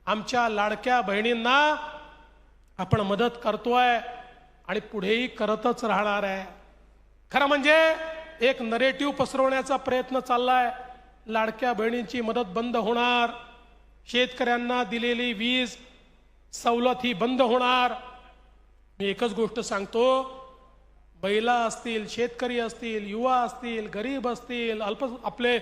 आमच्या लाडक्या बहिणींना आपण मदत करतोय आणि पुढेही करतच राहणार आहे। खरं म्हणजे एक नरेटिव्ह पसरवण्याचा प्रयत्न चाललाय, लाडक्या बहिणींची मदत बंद होणार, शेतकऱ्यांना दिलेली वीज सवलत ही बंद होणार। मी एकच गोष्ट सांगतो, महिला असतील, शेतकरी असतील, युवा असतील, गरीब असतील, आपले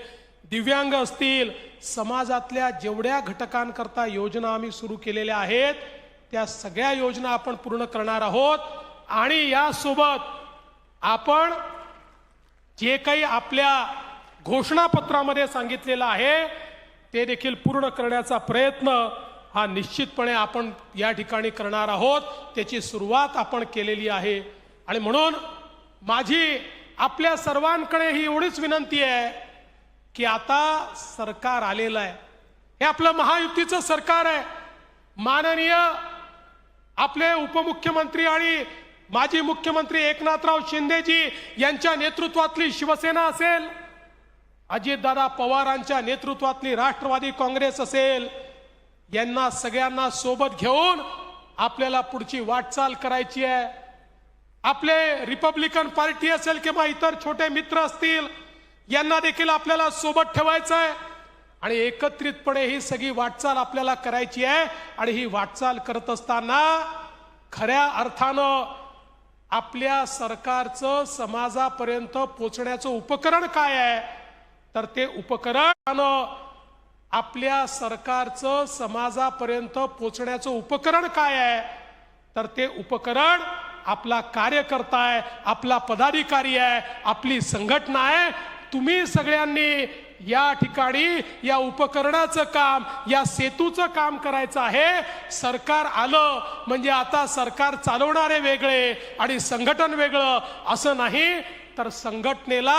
दिव्यांग असतील, समाजातल्या जेवढ्या घटकांकरता योजना आम्ही सुरू केलेल्या आहेत त्या सगळ्या योजना आपण पूर्ण करणार आहोत। आणि यासोबत आपण जे काही आपल्या घोषणापत्रामध्ये सांगितलेलं आहे ते देखील पूर्ण करण्याचा प्रयत्न हा निश्चितपणे आपण या ठिकाणी करणार आहोत। त्याची सुरुवात आपण केलेली आहे। आणि म्हणून माझी आपल्या सर्वांकडे ही एवढीच विनंती आहे की आता सरकार आलेलं आहे, हे आपलं महायुतीचं सरकार आहे। माननीय आपले उपमुख्यमंत्री आणि माजी मुख्यमंत्री एकनाथराव शिंदेजी यांच्या नेतृत्वातली शिवसेना असेल, अजितदादा पवारांच्या नेतृत्वातली राष्ट्रवादी काँग्रेस असेल, यांना सगळ्यांना सोबत घेऊन आपल्याला पुढची वाटचाल करायची आहे। आपले रिपब्लिकन पार्टी असेल किंवा इतर छोटे मित्र असतील, यांना देखील आपल्याला सोबत ठेवायचं आहे आणि एकत्रितपणे ही सगळी वाटचाल आपल्याला करायची आहे। आणि ही वाटचाल करत असताना खऱ्या अर्थानं आपल्या सरकारचं समाजापर्यंत पोहोचण्याचं उपकरण काय आहे, तर ते उपकरण आपल्या सरकारचं समाजापर्यंत पोहोचण्याचं उपकरण काय आहे, तर ते उपकरण आपला कार्यकर्ता आहे, आपला पदाधिकारी आहे, आपली संघटना आहे। तुम्ही सगळ्यांनी या ठिकाणी या उपकरणाचं काम, या सेतूचं काम करायचं आहे। सरकार आलं म्हणजे आता सरकार चालवणारे वेगळे आणि संघटन वेगळं असं नाही, तर संघटनेला